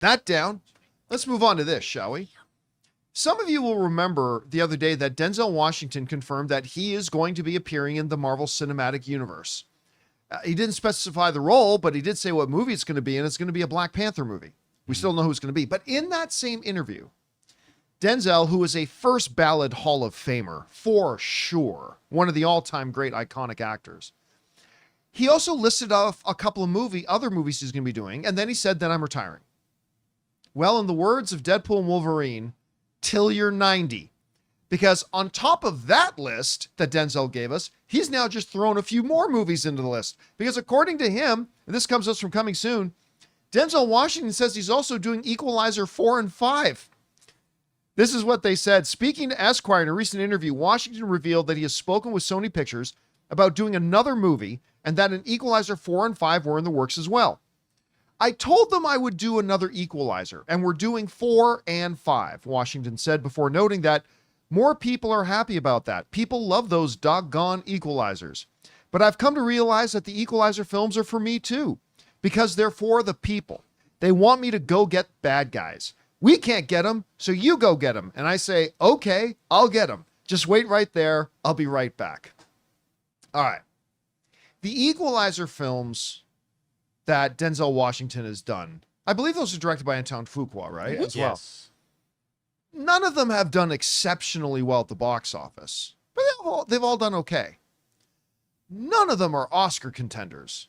that down. Let's move on to this, shall we? Some of you will remember the other day that Denzel Washington confirmed that he is going to be appearing in the Marvel Cinematic Universe. He didn't specify the role, but he did say what movie it's going to be, and it's going to be a Black Panther movie. We still don't know who it's going to be. But in that same interview, Denzel, who is a first ballot Hall of Famer, for sure, one of the all-time great iconic actors, he also listed off a couple of other movies he's going to be doing, and then he said, then I'm retiring. Well, in the words of Deadpool and Wolverine, till you're 90. Because on top of that list that Denzel gave us, he's now just thrown a few more movies into the list. Because according to him, and this comes to us from Coming Soon, Denzel Washington says he's also doing Equalizer 4 and 5. This is what they said. Speaking to Esquire in a recent interview, Washington revealed that he has spoken with Sony Pictures about doing another movie and that an Equalizer 4 and 5 were in the works as well. I told them I would do another Equalizer, and we're doing 4 and 5, Washington said before noting that more people are happy about that. People love those doggone Equalizers. But I've come to realize that the Equalizer films are for me too, because they're for the people. They want me to go get bad guys. We can't get them, so you go get them. And I say, okay, I'll get them. Just wait right there. I'll be right back. All right. The Equalizer films that Denzel Washington has done, I believe those are directed by Antoine Fuqua, right? Mm-hmm. As well. Yes. None of them have done exceptionally well at the box office, but they've all done okay. None of them are Oscar contenders,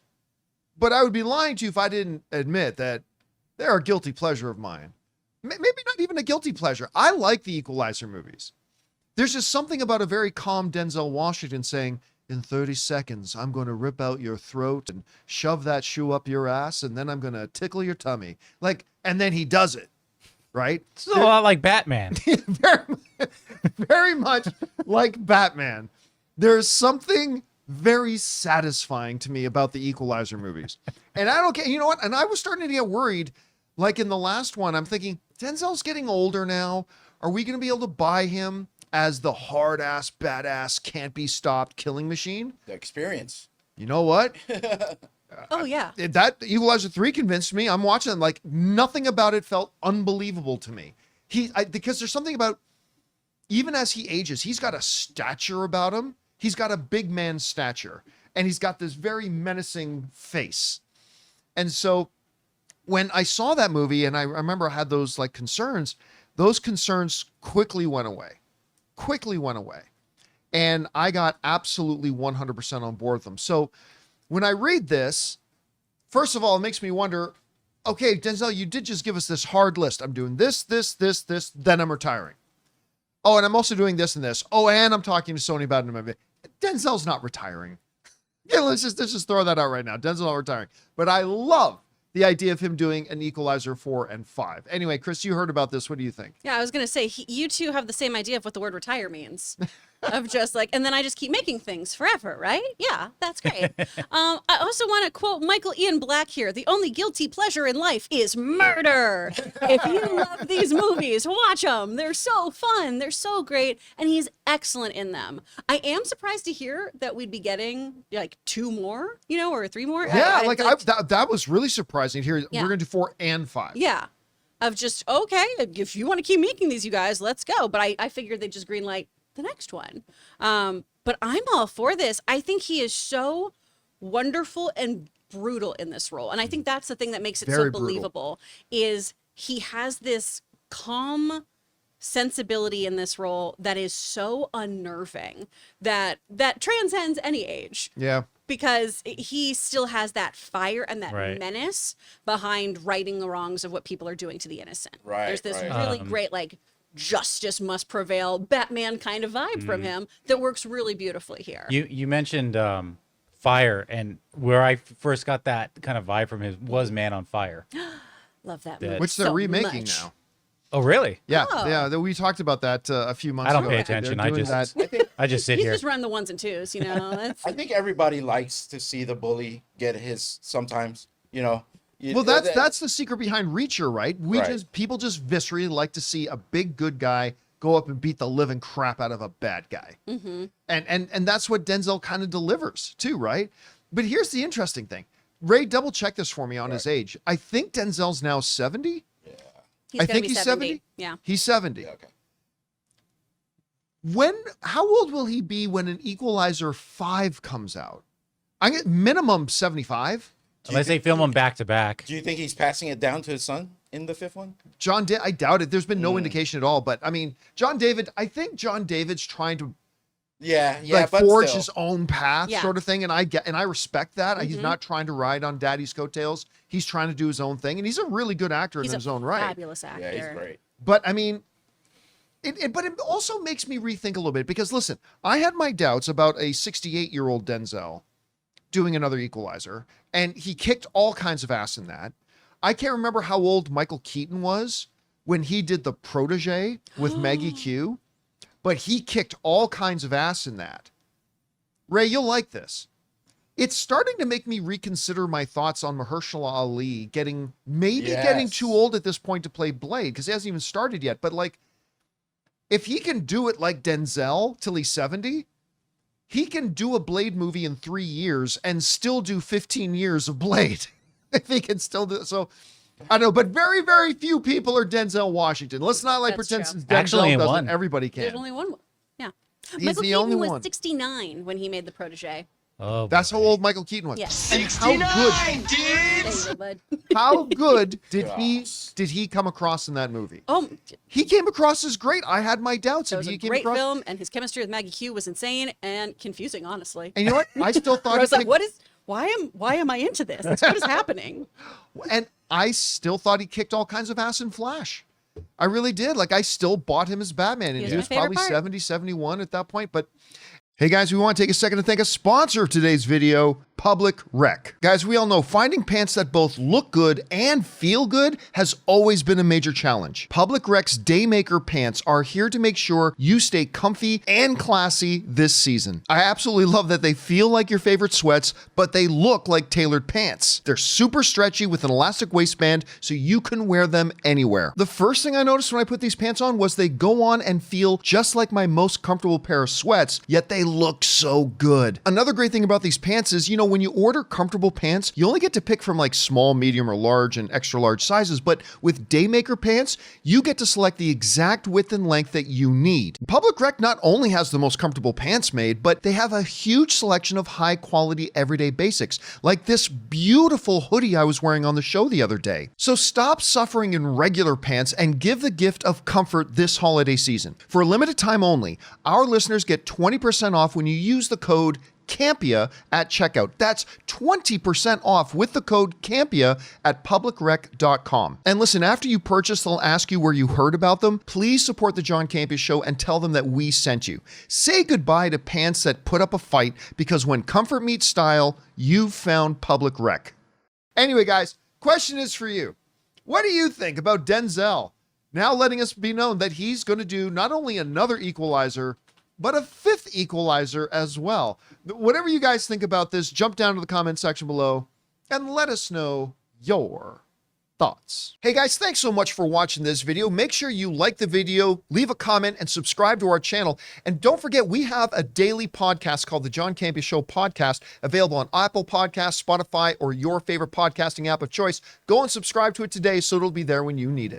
but I would be lying to you if I didn't admit that they're a guilty pleasure of mine. Maybe not even a guilty pleasure. I like the Equalizer movies. There's just something about a very calm Denzel Washington saying, in 30 seconds, I'm going to rip out your throat and shove that shoe up your ass, and then I'm going to tickle your tummy. And then he does it. Right? It's a lot like Batman. very, very much like Batman. There's something very satisfying to me about the Equalizer movies. And I don't get, you know what? And I was starting to get worried. Like in the last one, I'm thinking, Denzel's getting older now. Are we going to be able to buy him as the hard-ass, badass, can't-be-stopped killing machine? The experience. You know what? Oh, yeah. That Equalizer 3 convinced me. I'm watching, like, nothing about it felt unbelievable to me. Because there's something about, even as he ages, he's got a stature about him. He's got a big man stature. And he's got this very menacing face. And so when I saw that movie, and I remember I had those, like, concerns, those concerns quickly went away. And I got absolutely 100% on board with them. So when I read this, first of all, it makes me wonder, okay, Denzel, you did just give us this hard list. I'm doing this, then I'm retiring. Oh, and I'm also doing this and this. Oh, and I'm talking to Sony about it. Denzel's not retiring. Yeah, let's just throw that out right now. Denzel's not retiring. But I love the idea of him doing an Equalizer 4 and 5. Anyway, Chris, you heard about this. What do you think? Yeah, I was going to say, you two have the same idea of what the word retire means. Of just like, and then I just keep making things forever, right? Yeah, that's great. I also want to quote Michael Ian Black here. The only guilty pleasure in life is murder. If you love these movies, watch them. They're so fun. They're so great. And he's excellent in them. I am surprised to hear that we'd be getting like 2 more, or 3 more. Yeah, that was really surprising to hear. Yeah. We're going to do 4 and 5. Yeah. Of just, okay, if you want to keep making these, you guys, let's go. But I figured they'd just green light the next one. But I'm all for this. I think he is so wonderful and brutal in this role. And I think that's the thing that makes it Very so believable is he has this calm sensibility in this role that is so unnerving that transcends any age. Yeah. Because he still has that fire and that Right. menace behind righting the wrongs of what people are doing to the innocent. Right, There's this right. really great, like, justice must prevail, Batman kind of vibe from him that works really beautifully here. You mentioned Fire, and where I first got that kind of vibe from him was Man on Fire. Love that That- movie Which they're so remaking much. now. Oh, really? Yeah, Oh. yeah. We talked about that a few months I ago. don't pay They're attention. doing that. I just sit He's here. just run the 1s and 2s, That's, I think everybody likes to see the bully get his sometimes, Well, that's the secret behind Reacher, right? People just viscerally like to see a big good guy go up and beat the living crap out of a bad guy. mm-hmm. And that's what Denzel kind of delivers too, right? But here's the interesting thing. Ray, double check this for me on his age. I think Denzel's now 70. Yeah. He's I gonna think be he's 70. 70. Yeah. He's 70. Yeah, okay. How old will he be when an Equalizer 5 comes out? I get minimum 75. Unless they film them back to back. Do you think he's passing it down to his son in the fifth one? I doubt it. There's been no indication at all. But I mean, I think John David's trying to Yeah, like but forge still. his own path, Yeah. sort of thing. And I respect that. He's not trying to ride on daddy's coattails. He's trying to do his own thing. And he's a really good actor He's in a his own right. fabulous actor. Yeah, he's great. But I mean, but it also makes me rethink a little bit because listen, I had my doubts about a 68-year-old Denzel doing another Equalizer, and he kicked all kinds of ass in that. I can't remember how old Michael Keaton was when he did The Protege with Maggie Q, but he kicked all kinds of ass in that. Ray, you'll like this. It's starting to make me reconsider my thoughts on Mahershala Ali getting too old at this point to play Blade, because he hasn't even started yet. But like, if he can do it like Denzel till he's 70, he can do a Blade movie in 3 years and still do 15 years of Blade. If he can still do it. So I know, but very, very few people are Denzel Washington. Let's not like That's pretend true. since Denzel Actually, doesn't, one. everybody There's can. only one. Yeah. He's Michael the Keaton only was one. 69 when he made The Protege. Oh, That's how boy. old Michael Keaton was. Yes. And how good, There you go, bud. how good did Gosh. he come across in that movie? Oh, He came across as great. I had my doubts. it And was he a came great across, film, and his chemistry with Maggie Q was insane and confusing, honestly. and you know what? I still thought I was he like, why am I into this? What is happening? And I still thought he kicked all kinds of ass in Flash. I really did. Like, I still bought him as Batman, and He was he my was favorite probably part. 70, 71 at that point. But hey, guys, we want to take a second to thank a sponsor of today's video, Public Rec. Guys, we all know finding pants that both look good and feel good has always been a major challenge. Public Rec's Daymaker pants are here to make sure you stay comfy and classy this season. I absolutely love that they feel like your favorite sweats, but they look like tailored pants. They're super stretchy with an elastic waistband, so you can wear them anywhere. The first thing I noticed when I put these pants on was they go on and feel just like my most comfortable pair of sweats, yet they look so good. Another great thing about these pants is, when you order comfortable pants, you only get to pick from like small, medium, or large and extra large sizes, but with Daymaker pants, you get to select the exact width and length that you need. Public Rec not only has the most comfortable pants made, but they have a huge selection of high quality everyday basics, like this beautiful hoodie I was wearing on the show the other day. So stop suffering in regular pants and give the gift of comfort this holiday season. For a limited time only, our listeners get 20% off when you use the code Campea at checkout. That's 20% off with the code Campea at publicrec.com. And listen, after you purchase, they'll ask you where you heard about them. Please support the John Campea Show and tell them that we sent you. Say goodbye to pants that put up a fight, because when comfort meets style, you've found Public Rec. Anyway, guys, question is for you. What do you think about Denzel now letting us be known that he's going to do not only another Equalizer, but a fifth Equalizer as well? Whatever you guys think about this, jump down to the comment section below and let us know your thoughts. Hey guys, thanks so much for watching this video. Make sure you like the video, leave a comment, and subscribe to our channel. And don't forget, we have a daily podcast called the John Campea Show Podcast, available on Apple Podcasts, Spotify, or your favorite podcasting app of choice. Go and subscribe to it today so it'll be there when you need it.